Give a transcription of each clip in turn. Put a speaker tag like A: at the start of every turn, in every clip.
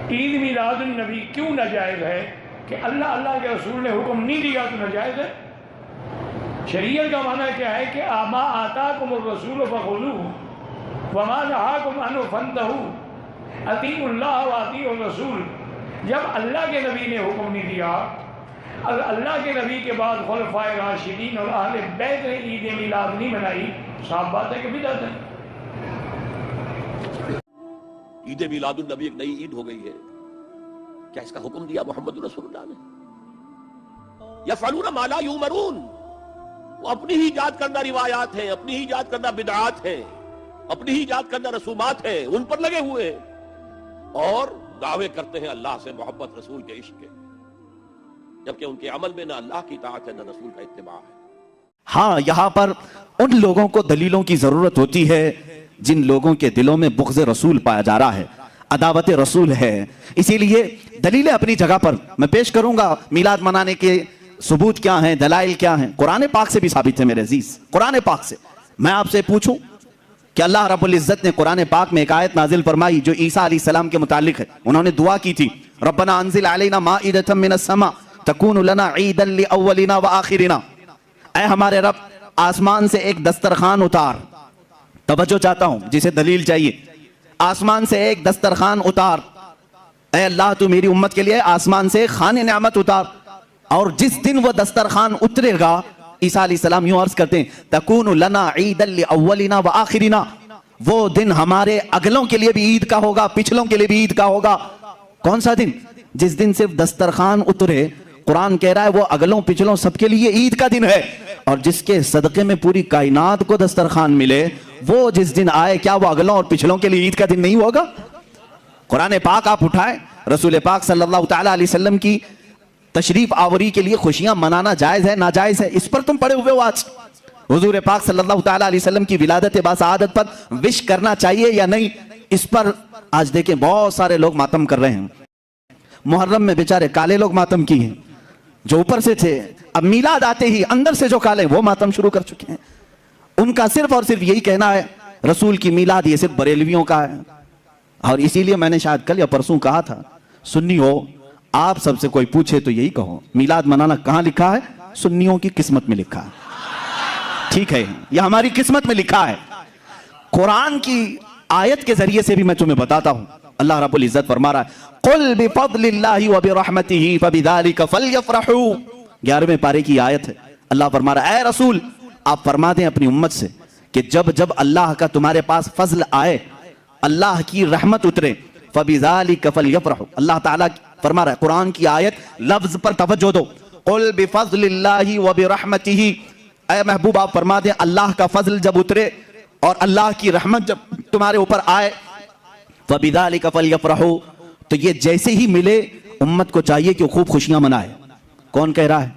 A: ईद मिलादुन नबी क्यों नाजायज़ है कि अल्लाह के रसूल ने हुक्म नहीं दिया तो नाजायज़ है। शरीयत का माना क्या है कि आमा आताकुम रसूल फखुज़ूहु वमा नहाकुम अन्हु फंतहू अतीउल्लाह व अतीउर रसूल। जब अल्लाह के नबी ने हुक्म नहीं दिया, अल्लाह के नबी के बाद खुलफाए राशिदीन और अहले बैत ने ईद मिलाद नहीं मनाई, साफ बात है कि बिदअत है।
B: ईद मिलादुन नबी एक नई ईद हो गई है, क्या इसका हुक्म दिया मोहम्मद रसूलुल्लाह ने? यफ़अलूना मा ला युमरून, वो अपनी ही इजाद करना रिवायात है, अपनी ही इजाद करना बिदआत है, अपनी ही इजाद करना रसूमात है, उन पर लगे हुए हैं और दावे करते हैं अल्लाह से मोहब्बत, रसूल के इश्क के, जबकि उनके अमल में ना अल्लाह की इताअत है ना रसूल का इत्तिबा है।
C: हाँ, यहां पर उन लोगों को दलीलों की जरूरत होती है जिन लोगों के दिलों में बुग़्ज़ रसूल पाया जा रहा है, अदावत रसूल है। इसीलिए दलीलें अपनी जगह पर मैं पेश करूंगा। मिलाद मनाने के सबूत क्या हैं, दलाइल क्या हैं, कुरान पाक से भी साबित है मेरे अजीज। कुरान पाक से मैं आपसे पूछूं कि अल्लाह रब्बुल इज्जत ने कुरान पाक में एक आयत नाजिल फरमाई जो ईसा अलैहिस्सलाम के मुतालिक है। उन्होंने दुआ की थी, रब्बना अंजिल अलैना माइदतम मिनस समा तकूनु लना ईदन लिअव्वलिना व आखिरिना। ऐ हमारे रब, आसमान से एक दस्तरखान उतार। तवज्जो चाहता हूं, जिसे दलील चाहिए, आसमान से एक दस्तरखान उतार। ऐ अल्लाह, तू मेरी उम्मत के लिए आसमान से खाने नेमत उतार। और जिस दिन वो दस्तरखान उतरेगा, ईसा अलैहिस्सलाम यूं अर्ज करते हैं, तकूनु लना ईदन लिअव्वलिना व आखिरिना, वो दिन हमारे अगलों के लिए भी ईद का होगा, पिछलों के लिए भी ईद का होगा। कौन सा दिन? जिस दिन सिर्फ दस्तरखान उतरे। कुरान कह रहा है वो अगलों पिछलों सबके लिए ईद का दिन है, और जिसके सदके में पूरी कायनात को दस्तरखान मिले, वो जिस दिन आए, क्या वो अगलों और पिछलों के लिए ईद का दिन नहीं होगा? कुरान पाक आप उठाएं, रसूल पाक सल्लल्लाहु तआला अलैहि वसल्लम की तशरीफ आवरी के लिए खुशियां मनाना जायज है नाजायज है, इस पर तुम पड़े हुए हो। आज हुजूर पाक सल्लल्लाहु तआला अलैहि वसल्लम की विलादत बासआदत पर विश करना चाहिए या नहीं, इस पर आज देखें बहुत सारे लोग मातम कर रहे हैं। मुहर्रम में बेचारे काले लोग मातम किए जो ऊपर से थे, अब मिलाद आते ही अंदर से जो काले वो मातम शुरू कर चुके हैं। उनका सिर्फ और सिर्फ यही कहना है रसूल की मिलाद ये सिर्फ बरेलवियों का है। और इसीलिए मैंने शायद कल या परसों कहा था, सुन्नी हो आप सबसे कोई पूछे तो यही कहो, मिलाद मनाना कहां लिखा है? सुन्नियों की किस्मत में लिखा है। ठीक है, यह हमारी किस्मत में लिखा है। कुरान की आयत के जरिए से भी मैं तुम्हें बताता हूं। अल्लाह रब्बुल इज्जत फरमा रहा है, कुल बिफज़लिल्लाहि व बिरहमतिही फबिज़ालिका फलयफ़रहू। 11वें पारे की आयत है। अल्लाह फरमा रहा है, ऐ रसूल आप फरमा दें अपनी उम्मत से कि जब जब अल्लाह का तुम्हारे पास फजल आए, अल्लाह की रहमत उतरे, फबिज़ालिका फलयफ़रहू। अल्लाह ताला फरमा रहा है, कुरान की आयत लफ्ज पर तवज्जो दो, कुल बिफज़लिल्लाहि व बिरहमतिही। ऐ महबूब आप फरमा दें अल्लाह का फजल जब उतरे और अल्लाह की रहमत जब तुम्हारे ऊपर आए, फबिज़ालिका फलयफ़रहू, तो ये जैसे ही मिले उम्मत को चाहिए कि खूब खुशियां मनाए। कौन कह रहा है?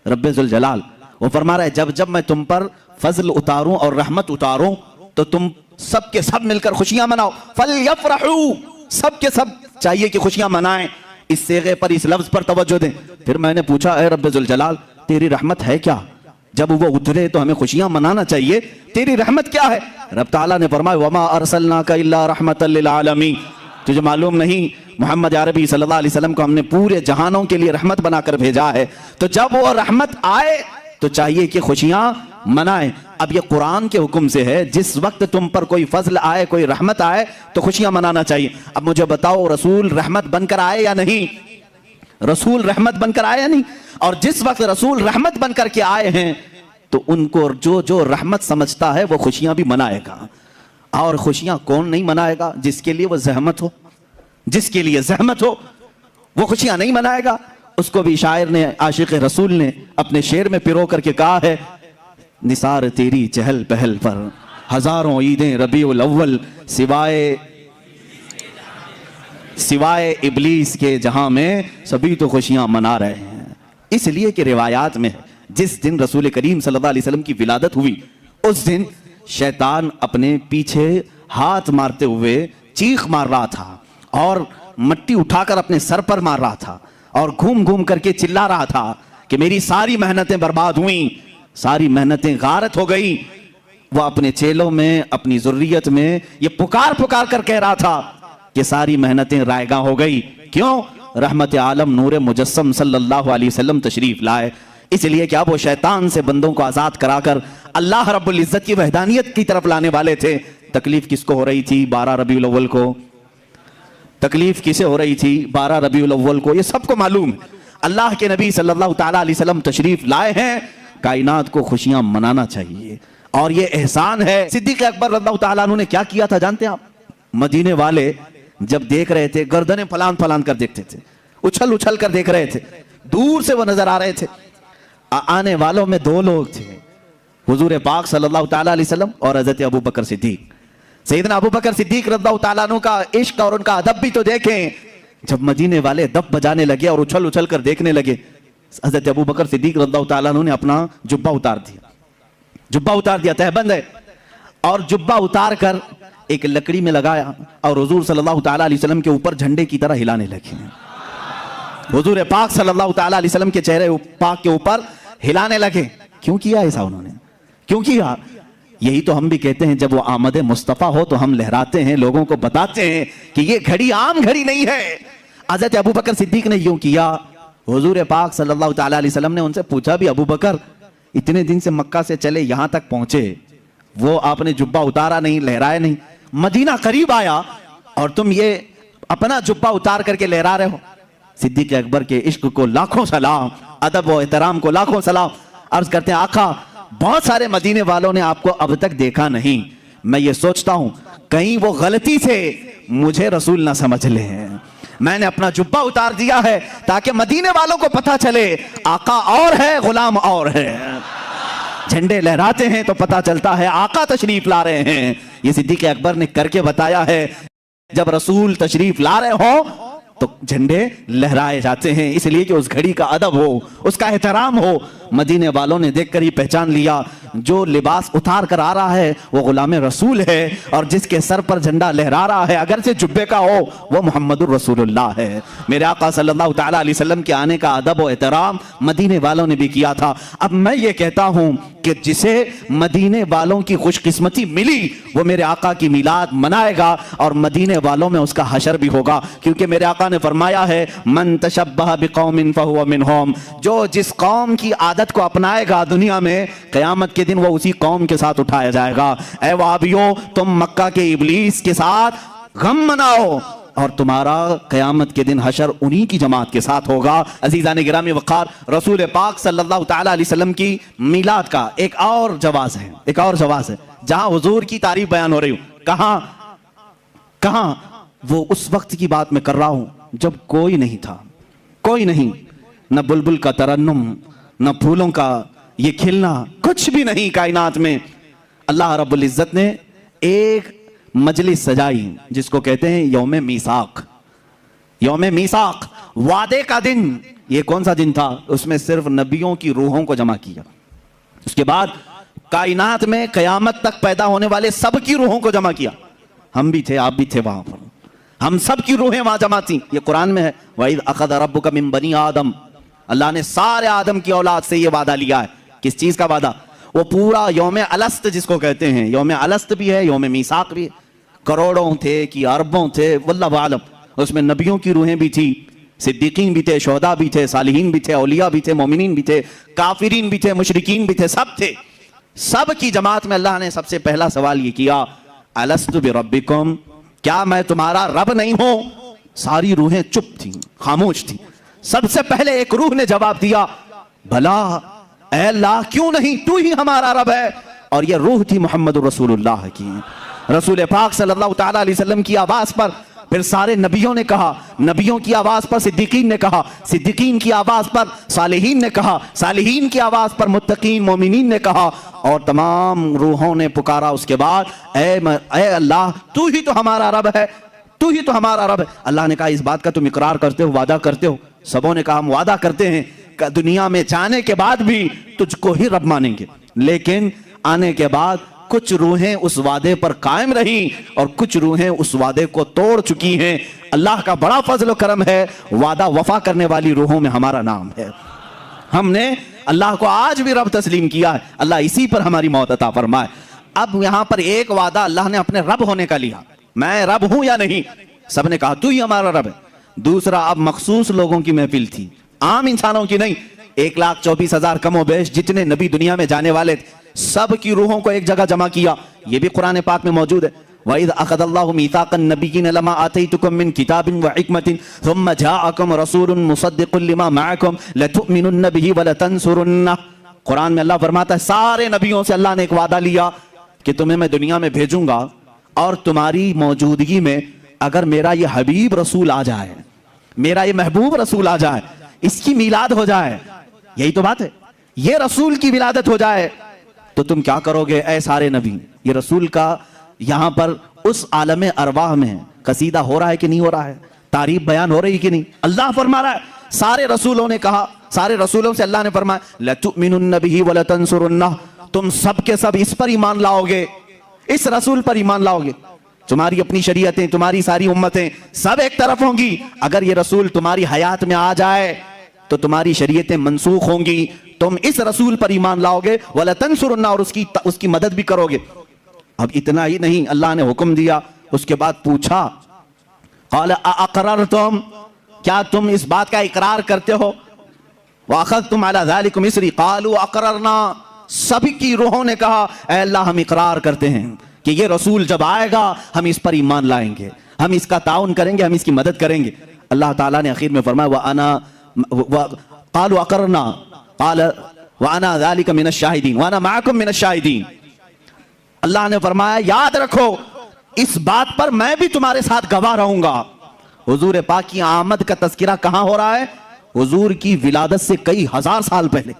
C: रब्बे ज़ुल जलाल। वो फरमा रहा है जब जब मैं तुम पर फजल उतारूं और रहमत उतारूं तो तुम सब के सब मिलकर खुशियां मनाओ। फलयफ़रहू, सब के सब चाहिए कि खुशियां मनाएं। इस सेगे पर, इस लफ्ज पर तवज्जो दें। फिर मैंने पूछा, ऐ रब्बे ज़ुल जलाल तेरी रहमत है क्या? जब वो उतरे तो हमें खुशियां मनाना चाहिए, तेरी रहमत क्या है? रब ताला ने फरमाया, वमा अरसलनाका इल्ला रहमतल लिल आलमीन। तुझे मालूम नहीं मोहम्मद अरबी सल्लल्लाहु अलैहि वसल्लम को हमने पूरे जहानों के लिए रहमत बनाकर भेजा है। तो जब वो रहमत आए तो चाहिए कि खुशियां मनाएं। अब ये कुरान के हुक्म से है, जिस वक्त तुम पर कोई फजल आए, कोई रहमत आए तो खुशियां मनाना चाहिए। अब मुझे बताओ, रसूल रहमत बनकर आए या नहीं? रसूल रहमत बनकर आए या नहीं? और जिस वक्त रसूल रहमत बनकर के आए हैं तो उनको जो जो रहमत समझता है वो खुशियां भी मनाएगा। और खुशियां कौन नहीं मनाएगा? जिसके लिए वो जहमत हो, जिसके लिए जहमत हो वो खुशियां नहीं मनाएगा। उसको भी शायर ने, आशिक रसूल ने अपने शेर में पिरो करके कहा है, निसार तेरी चहल पहल पर हजारों ईदें रबीउल अव्वल, सिवाय इबलीस के जहां में सभी तो खुशियां मना रहे हैं। इसलिए कि रिवायात में जिस दिन रसूल करीम सल्लल्लाहु अलैहि वसल्लम की विलादत हुई, उस दिन शैतान अपने पीछे हाथ मारते हुए चीख मार रहा था और मट्टी उठाकर अपने सर पर मार रहा था और घूम घूम करके चिल्ला रहा था कि मेरी सारी मेहनतें बर्बाद हुई, सारी मेहनतें गारत हो गई। वह अपने चेलों में, अपनी ज़ुर्रियत में ये पुकार पुकार कर कह रहा था कि सारी मेहनतें रायगा हो गई। क्यों? रहमत आलम नूर मुजस्सम सल्लल्लाहु अलैहि वसल्लम तशरीफ लाए। इसलिए क्या वो शैतान से बंदों को आजाद कराकर अल्लाह रब्बुल इज्जत की वहदानियत की तरफ लाने वाले थे। तकलीफ किसको हो रही थी 12 रबीउल अव्वल को? तकलीफ किसे हो रही थी 12 रबीउल अव्वल को? ये सबको मालूम है। अल्लाह के नबी सल्लल्लाहु ताला अलैहि वसल्लम तशरीफ लाए हैं, कायनात को खुशियां मनाना चाहिए और ये एहसान है। सिद्दीक अकबर रज़ियल्लाहु ताला अन्हु ने क्या किया था जानते हैं आप? मदीने वाले जब देख रहे थे, गर्दनें फलान फलान कर देखते थे, उछल उछल कर देख रहे थे, दूर से वो नजर आ रहे थे। आने वालों में दो लोग थे, हुजूर पाक सल्लल्लाहु ताला अलैहि वसल्लम और हजरत अबू बकर सिद्दीक। सैयदना अबू बकर सिद्दीक रज़ियल्लाहु ताला अन्हु का इश्क और उनका अदब भी तो देखें। जब मदीने वाले दफ बजाने लगे और उछल उछल कर देखने लगे, हजरत अबू बकर सिद्दीक रज़ियल्लाहु ताला अन्हु ने अपना जुब्बा उतार दिया। जुब्बा उतार दिया, तहबंद है, और जुब्बा उतार कर एक लकड़ी में लगाया और हुजूर सल्लल्लाहु ताला अलैहि वसल्लम के ऊपर झंडे की तरह हिलाने लगे। हुजूर पाक सल्लल्लाहु ताला अलैहि वसल्लम के चेहरे पाक के ऊपर हिलाने लगे। क्यों किया ऐसा उन्होंने? क्यों किया? यही तो हम भी कहते हैं, जब वो आमद मुस्तफ़ा हो तो हम लहराते हैं, लोगों को बताते हैं कि ये घड़ी आम घड़ी नहीं है। हज़रत अबू बकर सिद्दीक ने यूं किया। हुजूर पाक सल्लल्लाहु ताला अलैहि वसल्लम ने उनसे पूछा भी, अबू बकर इतने दिन से मक्का से चले यहां तक पहुंचे, वो आपने जुब्बा उतारा नहीं, लहराया नहीं, मदीना करीब आया और तुम ये अपना जुब्बा उतार करके लहरा रहे हो। सिद्दीक अकबर के इश्क को लाखों सलाम, अदब और एहतराम को लाखों सलाम। अर्ज करते हैं, आका बहुत सारे मदीने वालों ने आपको अब तक देखा नहीं, मैं ये सोचता हूं कहीं वो गलती से मुझे रसूल ना समझ लें। मैंने अपना जुब्बा उतार दिया है ताकि मदीने वालों को पता चले आका और है, गुलाम और है। झंडे लहराते हैं तो पता चलता है आका तशरीफ ला रहे हैं। ये सिद्दीक अकबर ने करके बताया है, जब रसूल तशरीफ ला रहे हो तो झंडे लहराए जाते हैं, इसलिए कि उस घड़ी का अदब हो, उसका एहतराम हो। मदीने वालों ने देखकर ही पहचान लिया, जो लिबास उतार कर आ रहा है वो गुलाम रसूल है, और जिसके सर पर झंडा लहरा रहा है अगर से जुब्बे का हो वो मुहम्मदुर रसूलुल्लाह है। मेरे आका सल्लल्लाहु ताला अलैहि वसल्लम के आने का अदब और एहतराम मदीने वालों ने भी किया था। अब मैं ये कहता हूं कि जिसे मदीने वालों की खुशकिस्मती मिली वो मेरे आका की मिलाद मनाएगा और मदीने वालों में उसका हशर भी होगा, क्योंकि मेरे आका ने फरमाया है, मन तशब्बह बिकौमिन फहुव मिनहुम, जो जिस कौम की आदत को अपनाएगा दुनिया में क़यामत के दिन वो उसी कौम के साथ उठाया जाएगा। ऐ वहाबियों, तुम मक्का के इब्लीस के साथ गम मनाओ और तुम्हारा क़यामत के दिन हशर उन्हीं की जमात के साथ होगा। अजीज़ान गिरामी वक़ार, रसूल पाक सल्लल्लाहु ताला अलैहि वसल्लम की मिलाद का एक और जवाज़ है, एक और जवाज़ है जहां हुजूर की तारीफ बयान हो रही हूं। कहां? वो उस वक्त की बात मैं कर रहा हूं जब कोई नहीं था, कोई नहीं, न बुलबुल का तरन्नुम, न फूलों का ये खिलना, कुछ भी नहीं कायनात में। अल्लाह रब्बुल इज्जत ने एक मजलिस सजाई जिसको कहते हैं यौमे मीसाक। यौमे मीसाक, वादे का दिन। ये कौन सा दिन था? उसमें सिर्फ नबियों की रूहों को जमा किया। उसके बाद कायनात में कयामत तक पैदा होने वाले सब की रूहों को जमा किया। हम भी थे, आप भी थे वहां पर, हम सब की रूहें वहां जमा थी। ये कुरान में है, वईद अखद रब्बुका मिन बनी आदम, अल्लाह ने सारे आदम की औलाद से ये वादा लिया है। किस चीज का वादा? वो पूरा यौमे अलस्त जिसको कहते हैं, यौमे अलस्त भी है, यौमे मीसाक भी है। करोड़ों थे कि अरबों थे, वल्लाहु आलम। उसमें नबियों की रूहें भी थी, सिद्दीकीन भी थे, शोहदा भी थे, सालिहीन भी थे, औलिया भी थे, मोमिनीन भी थे, काफिरीन भी थे, मुशरिकीन भी थे, सब थे। सब की जमात में अल्लाह ने सबसे पहला सवाल ये किया, अलस्तु बिरब्बिकुम, क्या मैं तुम्हारा रब नहीं हूं? सारी रूहें चुप थी, खामोश थी। सबसे पहले एक रूह ने जवाब दिया, भला ऐ अल्लाह, क्यों नहीं, तू ही हमारा रब है। और यह रूह थी मोहम्मद रसूलुल्लाह की। रसूल पाक सल्लल्लाहु ताला अलैहि वसल्लम की आवाज पर फिर सारे नबियों ने कहा, नबियों की आवाज पर सिद्दीकीन ने कहा, सिद्दीकीन की आवाज पर सालिहीन ने कहा, सालिहीन की आवाज पर मुत्तकीन मोमिनीन ने कहा, और तमाम रूहों ने पुकारा उसके बाद, ऐ अल्लाह, तू ही तो हमारा रब है, तू ही तो हमारा रब है। अल्लाह ने कहा, इस बात का तुम इकरार करते हो, वादा करते हो? सबों ने कहा, हम वादा करते हैं कि दुनिया में जाने के बाद भी तुझको ही रब मानेंगे। लेकिन आने के बाद कुछ रूहें उस वादे पर कायम रही और कुछ रूहें उस वादे को तोड़ चुकी हैं। अल्लाह का बड़ा फजल करम है, वादा वफा करने वाली रूहों में हमारा नाम है। हमने अल्लाह को आज भी रब तस्लीम किया है, अल्लाह इसी पर हमारी मौत अता फरमाए। अब यहां पर एक वादा अल्लाह ने अपने रब होने का लिया, मैं रब हूं या नहीं, सबने कहा तू ही हमारा रब है। दूसरा, अब मखसूस लोगों की महफिल थी, आम इंसानों की नहीं। 1,24,000 कमोबेश जितने नबी दुनिया में जाने वाले थे, सब की रूहों को एक जगह जमा किया। यह भी कुरान पाक में मौजूद है। वइज़ अख़ज़ल्लाहु मीसाक़न नबिय्यीन लमा आतैतुकुम मिन किताबिन व हिकमतिन सुम्मा जाअकुम रसूलुन मुसद्दिक़ुन लिमा मअकुम लतुमिनुन्न बिही व लतंसुरुन्नह। कुरान में अल्लाह फरमाता है, सारे नबियों से अल्लाह ने एक वादा लिया कि तुम्हें मैं दुनिया में भेजूंगा और तुम्हारी मौजूदगी में अगर मेरा ये हबीब रसूल आ जाए, मेरा ये महबूब रसूल आ जाए, इसकी मिलाद हो जाए, यही तो बात है, ये रसूल की विलादत हो जाए, तो तुम क्या करोगे ऐ सारे नबी। ये रसूल का यहां पर उस आलम अरवाह में कसीदा हो रहा है कि नहीं हो रहा है, तारीफ बयान हो रही है कि नहीं। अल्लाह फरमा रहा है, सारे रसूलों ने कहा, सारे रसूलों से अल्लाह ने फरमाया लतुमिनुन्न बिही व लतंसुरुन्नह, तुम सब के सब इस पर ईमान लाओगे, इस रसूल पर ईमान लाओगे। तुम्हारी अपनी शरीयतें, तुम्हारी सारी उम्मतें सब एक तरफ होंगी, अगर ये रसूल तुम्हारी हयात में आ जाए तो तुम्हारी शरीयतें मनसूख होंगी, तुम इस रसूल पर ईमान लाओगे वला तंसुरुन्ना, और उसकी मदद भी करोगे। अब इतना ही नहीं, अल्लाह ने हुक्म दिया, उसके बाद पूछा क़ाल अअक़ररतुम, क्या तुम इस बात का इकरार करते हो। वअख़ज़्तुम अला ज़ालिकुम इसरी क़ालू अक़ररना, सभी की रूहों ने कहा ऐ अल्लाह हम इकरार करते हैं कि ये रसूल जब आएगा हम इस पर ईमान लाएंगे, हम इसका ताउन करेंगे, हम इसकी मदद करेंगे। अल्लाह ताला ने आखिर में फरमाया क़ालू अक़ररना क़ाल व अना ज़ालिका मिनश शाहिदीन व अना मअकुम मिनश शाहिदीन। अल्लाह ने फरमाया याद रखो इस बात पर मैं भी तुम्हारे साथ गवाह रहूंगा। हुजूर पाक की आमद का तज़किरा कहां हो रहा है, हुजूर की विलादत से कई हजार साल पहले,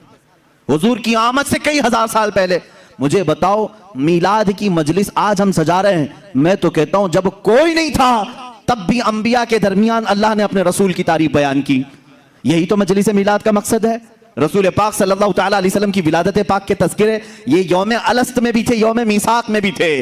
C: हुजूर की आमद से कई हजार साल पहले। मुझे बताओ, मीलाद की मजलिस आज हम सजा रहे हैं, मैं तो कहता हूं जब कोई नहीं था तब भी अंबिया के दरमियान अल्लाह ने अपने रसूल की तारीफ बयान की। यही तो मजलिस मीलाद का मकसद है। रसूल पाक सल्लल्लाहु तआला अलैहि वसल्लम की विलादत पाक के तज़किरे ये यौम अलस्त में भी थे, यौम मीसाक में भी थे।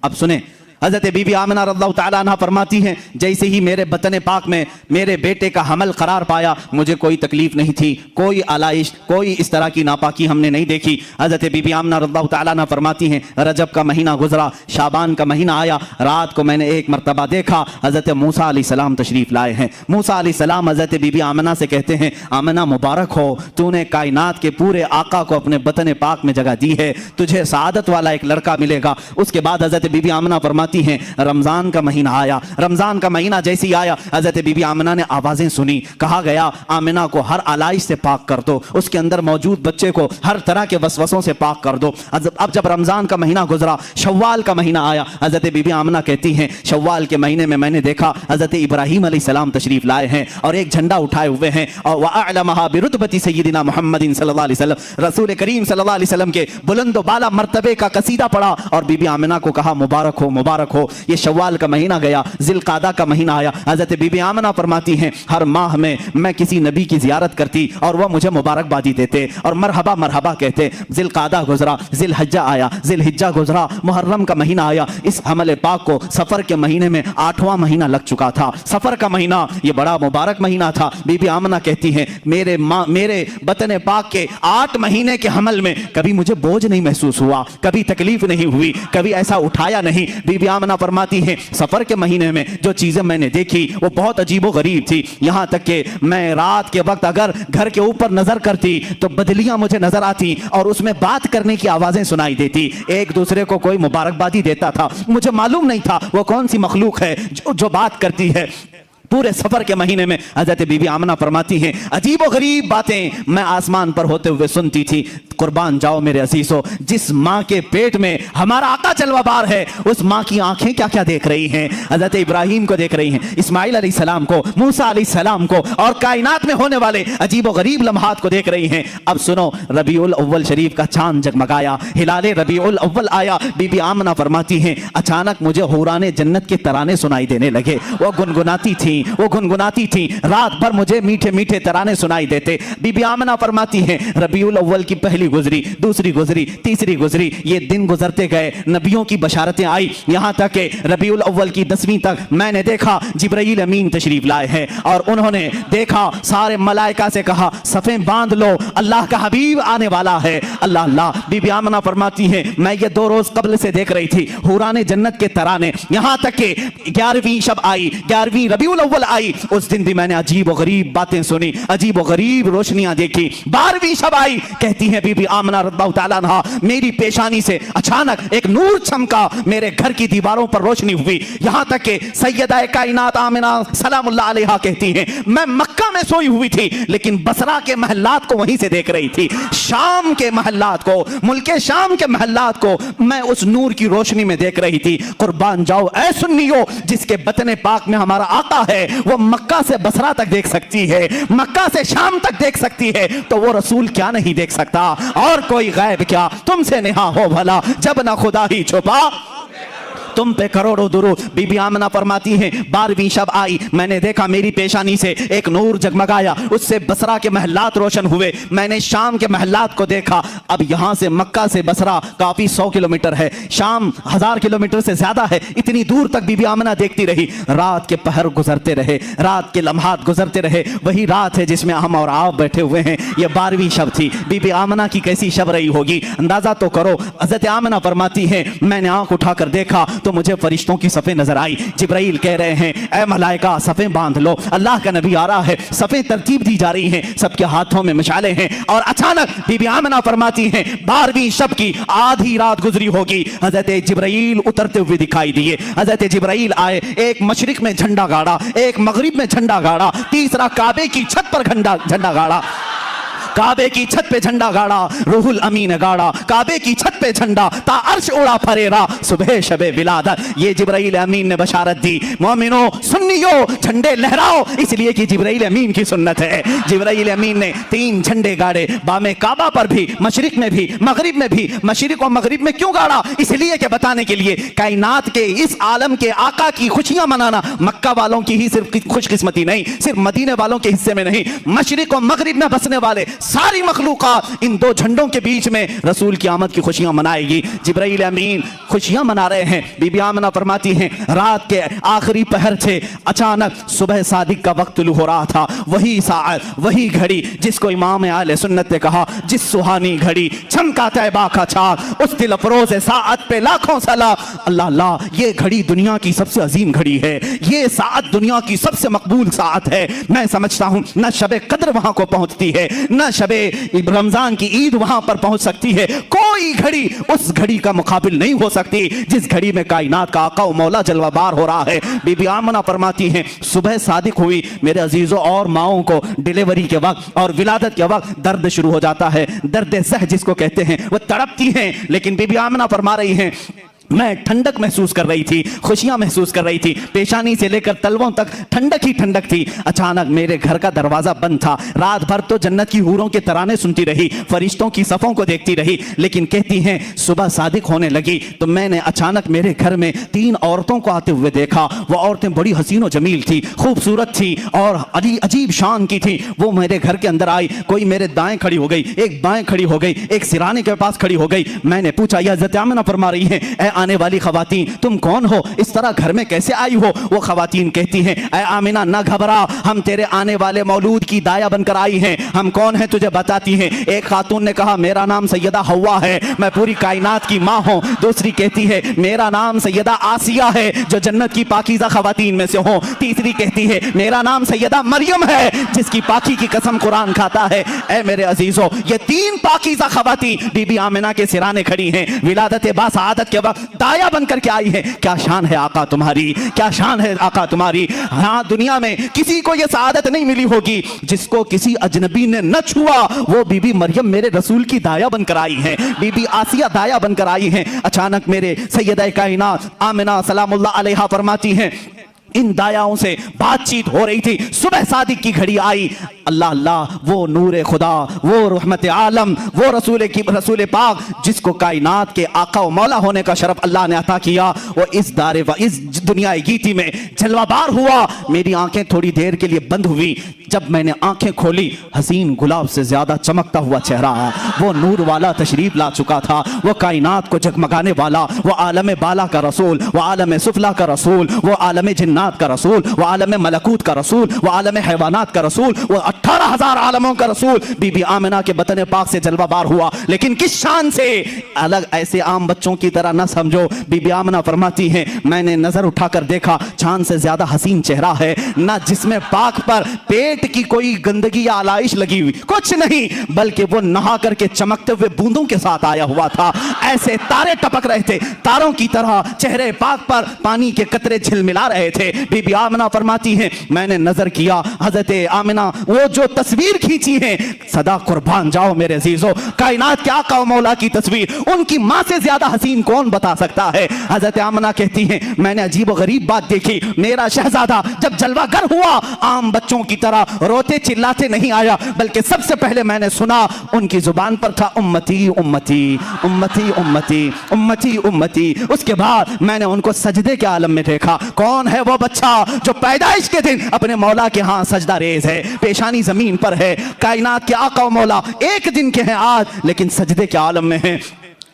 C: अब सुने, हजरत बीबी आमिना रज़ियल्लाहु तआला अन्हा फरमाती हैं, जैसे ही मेरे बतन पाक में मेरे बेटे का हमल करार पाया, मुझे कोई तकलीफ नहीं थी, कोई आलाइश, कोई इस तरह की नापाकी हमने नहीं देखी। हजरत बीबी आमिना रज़ियल्लाहु तआला अन्हा फरमाती हैं, रजब का महीना गुजरा, शाबान का महीना आया, रात को मैंने एक मरतबा देखा हजरत मूसा अलैहिस्सलाम तशरीफ लाए हैं। मूसा अलैहिस्सलाम हजरत बीबी आमिना से कहते हैं, आमिना मुबारक हो, तूने कायनात के पूरे आका को अपने बतन पाक में जगह दी है, तुझे सआदत वाला एक लड़का मिलेगा। उसके बाद हजरत बीबी आमिना फरमाती हैं, रमजान का महीना आया, रमजान का महीना जैसे ही आया, हजरत बीबी आमिना ने आवाजें सुनी, कहा गया आमिना को हर आलाइश से पाक कर दो, उसके अंदर मौजूद बच्चे को हर तरह के वसवसों से पाक कर दो। अब जब रमजान का महीना गुजरा, शव्वाल का महीना आया, हजरत बीबी आमिना कहती हैं, शव्वाल के महीने में मैंने देखा हजरत इब्राहीम अलैहिस्सलाम तशरीफ लाए हैं और एक झंडा उठाए हुए हैं, और वअअलमहा बिरुतबती सय्यदिना मुहम्मदिन सल्लल्लाहु अलैहि वसल्लम, रसूल करीम सल्लल्लाहु अलैहि वसल्लम के बुलंद व बाला मर्तबे का कसीदा पढ़ा और बीबी आमिना को कहा मुबारक हो, मुबारक हो। ये शव्वाल का महीना गया, जिलकादा का महीना आया। हजरत बीबी आमिना फरमाती हैं, हर माह में मैं किसी नबी की जियारत करती और वह मुझे मुबारकबादी देते और मरहबा मरहबा कहते। जिलकादा गुजरा, जिलहज्जा आया, जिलहिज्जा गुजरा, मुहर्रम का महीना आया। इस हमल पाक को सफर के महीने में 8वां महीना लग चुका था। सफर का महीना ये बड़ा मुबारक महीना था। बीबी आमिना कहती हैं, मेरे बतन पाक के 8 महीने के हमल में कभी मुझे बोझ नहीं महसूस हुआ, कभी तकलीफ नहीं हुई, कभी ऐसा उठाया नहीं। बीबी आमिना फरमाती है, सफर के महीने में जो चीजें मैंने देखी वो बहुत अजीबो गरीब थी, यहां तक कि मैं रात के वक्त अगर घर के ऊपर नजर करती तो बदलियां मुझे नजर आती और उसमें बात करने की आवाजें सुनाई देती। एक दूसरे को कोई मुबारकबादी देता था, मुझे मालूम नहीं था वो कौन सी मखलूक है जो बात करती है। पूरे सफर के महीने में हजरत बीबी आमिना फरमाती हैं, अजीब व गरीब बातें मैं आसमान पर होते हुए सुनती थी। कुर्बान जाओ मेरे अजीजों, जिस माँ के पेट में हमारा आका जलवाबार है, उस माँ की आंखें क्या क्या देख रही हैं। हजरत इब्राहीम को देख रही हैं, इस्माइल अलैहिस्सलाम को, मूसा अलैहिस्सलाम को, और कायनात में होने वाले अजीब व गरीब लम्हात को देख रही हैं। अब सुनो, रबीउल अव्वल शरीफ का चांद जगमगाया, हिलाले रबीउल अव्वल आया। बीबी आमिना फरमाती हैं, अचानक मुझे हुराने जन्नत के तराने सुनाई देने लगे। वो गुनगुनाती थी, रात भर मुझे मीठे मीठे तराने सुनाई देते। बीबी आमिना फरमाती हैं, रबीउल अव्वल की पहली गुजरी, दूसरी गुजरी, तीसरी गुजरी, ये दिन गुजरते गए, नबियों की बशारतें आई, यहां तक कि रबीउल अव्वल की 10वीं तक मैंने देखा जिब्राईल अमीन तशरीफ लाए हैं और उन्होंने देखा, सारे मलाइका से कहा सफ़ें बांध लो, अल्लाह का हबीब आने वाला है। अल्लाह अल्लाह। बीबी आमना फरमाती है मैं ये 2 रोज कबल से देख रही थी हुराने जन्नत के तराने, यहां तक कि 11वीं शब आई, 11वीं रबीउल अव्वल आई, उस दिन भी मैंने अजीब व गरीब बातें सुनी, अजीब व गरीब रोशनियां देखी। 12वीं शब आई, कहती है बीबी आमना रज़ियल्लाहु तआला अन्हा, मेरी पेशानी से अचानक एक नूर चमका, मेरे घर की दीवारों पर रोशनी हुई, यहां तक कि सैयदा कायनात आमिना सलामुल्लाह अलैहा कहती हैं मैं मक्का में सोई हुई थी लेकिन बसरा के महल्लात को वहीं से देख रही थी, शाम के महल्लात को, मुल्के शाम के महल्लात को मैं उस नूर की रोशनी में देख रही थी। कुर्बान जाओ ऐ सुन्नियो, जिसके बतने पाक में हमारा आका है वो मक्का से बसरा तक देख सकती है, मक्का से शाम तक देख सकती है, तो वो रसूल क्या नहीं देख सकता? और कोई गैब क्या तुमसे नेहा हो भला, जब ना खुदा ही छुपा तुम पे करोड़ों दुरूद। बीबी आमना फरमाती हैं 12वीं शब आई, मैंने देखा मेरी पेशानी से एक नूर जगमगाया, उससे बसरा के महल्लात रोशन हुए, मैंने शाम के महल्लात को देखा। अब यहां से मक्का से बसरा काफी 100 किलोमीटर है, शाम 1000 किलोमीटर से ज्यादा है, इतनी दूर तक बीबी आमना देखती रही। रात के पहर गुजरते रहे, रात के लम्हात गुजरते रहे, वही रात है जिसमें हम और आप बैठे हुए हैं। यह 12वीं शब थी। बीबी आमना की कैसी शब रही होगी अंदाजा तो करो। हज़रत आमना फरमाती है मैंने आंख उठाकर देखा तो मुझे फरिश्तों की सफ़ें नजर आई, जिब्राइल कह रहे हैं ऐ मलाइका सफ़ें बांध लो, अल्लाह का नबी आ रहा है, सफ़ें तरतीब दी जा रही हैं, सबके हाथों में मशाले हैं। और अचानक बीबी आमना फरमाती हैं 12वीं शब की आधी रात गुजरी होगी, हजरत जिब्राइल उतरते हुए दिखाई दिए। हजरत जिब्राइल आए, एक मशरिक में झंडा गाड़ा, एक मगरिब में झंडा गाड़ा, तीसरा काबे की छत पर झंडा गाड़ा, काबे की छत पे झंडा गाड़ा, रूहुल अमीन गाड़ा, काबे की छत पे झंडा, ता अर्श उड़ा फरेरा, सुबह शबे विलादत। ये जिब्राइल अमीन ने बशारत दी। मोमिनो सुन्नियो झंडे लहराओ, इसलिए कि जिब्राइल अमीन की सुन्नत है। जिब्राइल अमीन ने 3 झंडे गाड़े, बामे काबा पर भी, मशरिक में भी, मगरिब में भी। मशरिक और मगरिब में क्यों गाड़ा? इसलिए कि बताने के लिए कायनात के इस आलम के आका की खुशियां मनाना मक्का वालों की ही सिर्फ खुशकिस्मती नहीं, सिर्फ मदीने वालों के हिस्से में नहीं, मशरिक और मगरिब में बसने वाले सारी मखलूकात इन 2 झंडों के बीच में रसूल की आमद की खुशियां मनाएगी। जिब्राइल अमीन खुशियां मना रहे हैं। बीबी आमना फरमाती हैं रात के आखिरी पहर थे, अचानक सुबह सादिक का वक्त तुलू हो रहा था, वही साअत, वही घड़ी जिसको इमाम आले सुन्नत ने कहा जिस सुहानी घड़ी चमका तैबा का चाक, उस दिल अफरोज़ साअत पे लाखों सलाम। अल्लाह अल्लाह, ये घड़ी दुनिया की सबसे अजीम घड़ी है, ये साअत दुनिया की सबसे मकबूल साअत है। मैं समझता हूं न शबे कद्र वहां को पहुंचती है, न शबे रमजान की ईद वहां पर पहुंच सकती है, कोई घड़ी उस घड़ी का मुकाबिल नहीं हो सकती जिस घड़ी में कायनात का आका व मौला जलवाबार हो रहा है। बीबी आमना फरमाती हैं सुबह सादिक हुई, मेरे अजीजों और माओं को डिलीवरी के वक्त और विलादत के वक्त दर्द शुरू हो जाता है, दर्द सह जिसको कहते हैं, वो तड़पती हैं। लेकिन बीबी आमना फरमा रही हैं मैं ठंडक महसूस कर रही थी, खुशियां महसूस कर रही थी, पेशानी से लेकर तलवों तक ठंडक ही ठंडक थी। अचानक मेरे घर का दरवाजा बंद था, रात भर तो जन्नत की हूरों के तराने सुनती रही, फरिश्तों की सफ़ों को देखती रही, लेकिन कहती हैं सुबह सादिक होने लगी तो मैंने अचानक मेरे घर में 3 औरतों को आते हुए देखा। वो औरतें बड़ी हसीन व जमील थी, खूबसूरत थी और अजीब शान की थी। वो मेरे घर के अंदर आई, कोई मेरे दाएं खड़ी हो गई, एक बाएं खड़ी हो गई, एक सिराने के पास खड़ी हो गई। मैंने पूछा यह हज़रत आमिना फरमा रही है आने वाली खवातीन तुम कौन हो, इस तरह घर में कैसे आई हो? वो खवातीन कहती हैं ऐ आमिना ना घबरा, हम तेरे आने वाले मौलूद की दाया बनकर आई हैं। हम कौन है तुझे बताती हैं। एक खातून ने कहा मेरा नाम सैयदा हव्वा है, मैं पूरी कायनात की माँ हूँ। दूसरी कहती है मेरा नाम सैयदा आसिया है जो जन्नत की पाकीज़ा खवातीन में से हो। तीसरी कहती है मेरा नाम सैयदा मरियम है जिसकी पाकी की कसम कुरान खाता है। ऐ मेरे अजीजों, ये 3 पाकीज़ा खवातीन बीबी आमिना के सिराने खड़ी हैं, विलादत बासआदत के वक्त दाया बनकर के आई है। क्या शान है आका तुम्हारी, क्या शान है आका तुम्हारी। हाँ, दुनिया में किसी को यह सआदत नहीं मिली होगी जिसको किसी अजनबी ने न छुआ, वो बीबी मरियम मेरे रसूल की दाया बनकर आई है, बीबी आसिया दाया बनकर आई हैं। अचानक मेरे सैयदा कायनात आमिना सलामुल्लाह अलैहा फरमाती हैं इन दायाओं से बातचीत हो रही थी। सुबह सादिक की घड़ी आई, अल्लाह अल्लाह, वो नूर खुदा, वो रहमत आलम, वो रसूल पाक जिसको कायनात के आका व मौला होने का शरफ अल्लाह ने अता किया, वो इस दारे व इस दुनिया गीती में जलवाबार हुआ। मेरी आंखें थोड़ी देर के लिए बंद हुई, जब मैंने आंखें खोली, हसीन गुलाब से ज्यादा चमकता हुआ चेहरा, वो नूर वाला तशरीफ ला चुका था, वो कायनात को जगमगाने वाला, वो आलम बाला का रसूल, वो आलम सुफला का रसूल, वो आलम जिन्नात का रसूल, वो आलम मलकूत का रसूल, वो आलम हैवानात का रसूल, वो 18,000 आलमों का रसूल बीबी आमिना के बतन पाक से जलवाबार हुआ। लेकिन किस शान से, अलग ऐसे आम बच्चों की तरह ना समझो। बीबी आमिना फरमाती हैं, मैंने नजर उठाकर देखा, चांद से ज्यादा हसीन चेहरा है, ना जिसमें पाक पर पेट की कोई गंदगी या आलाइश लगी हुई, कुछ नहीं, बल्कि वो नहा करके चमकते हुए बूंदों के साथ आया हुआ था। ऐसे तारे टपक रहे थे, तारों की तरह चेहरे पाक पर पानी के कतरे झिलमिला रहे थे। बीबी आमिना फरमाती हैं, मैंने नजर किया, हजरत आमिना वो जो तस्वीर खींची है, सदा कुर्बान जाओ मेरे अजीजों, कायनात के आका व मौला की तस्वीर, उनकी मां से ज्यादा हसीन कौन बता सकता है। हजरत आमिना कहती हैं, मैंने अजीब व गरीब बात देखी, मेरा शहजादा जब जलवागर हुआ, आम बच्चों की तरह रोते चिल्लाते नहीं आया, बल्कि सबसे पहले मैंने सुना उनकी जुबान पर था उम्मती उम्मती उम्मती उम्मती उम्मती उम्मती। उसके बाद मैंने उनको सजदे के आलम में देखा। कौन है वो बच्चा जो पैदाइश के दिन अपने मौला के हाथ सजदा रेज है, पेशानी जमीन पर है, कायनात के आका व मौला एक दिन के हैं आज, लेकिन सजदे के आलम में है।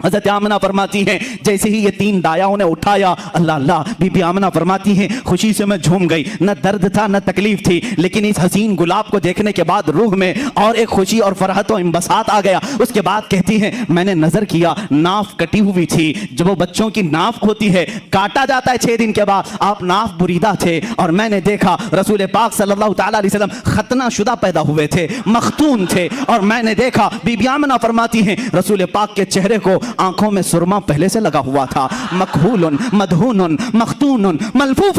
C: हज़रत आमिना फरमाती हैं, जैसे ही ये 3 दायाओं ने उठाया, अल्लाह अल्लाह, बीबी आमिना फरमाती हैं, खुशी से मैं झूम गई, न दर्द था न तकलीफ थी, लेकिन इस हसीन गुलाब को देखने के बाद रूह में और एक खुशी और फरहत और इंबसात आ गया। उसके बाद कहती हैं, मैंने नजर किया, नाफ कटी हुई थी, जब वो बच्चों की नाफ होती है, काटा जाता है 6 दिन के बाद, आप नाफ बुरीदा थे, और मैंने देखा रसूल पाक सल्लल्लाहु तआला अलैहि वसल्लम खतना शुदा पैदा हुए थे, मखतून थे, और मैंने देखा, बीबी आमिना फरमाती हैं, रसूल पाक के चेहरे को आंखों में सुरमा पहले से लगा हुआ था, मकहूलन मदहूनुन मखतूनुन मलफूफ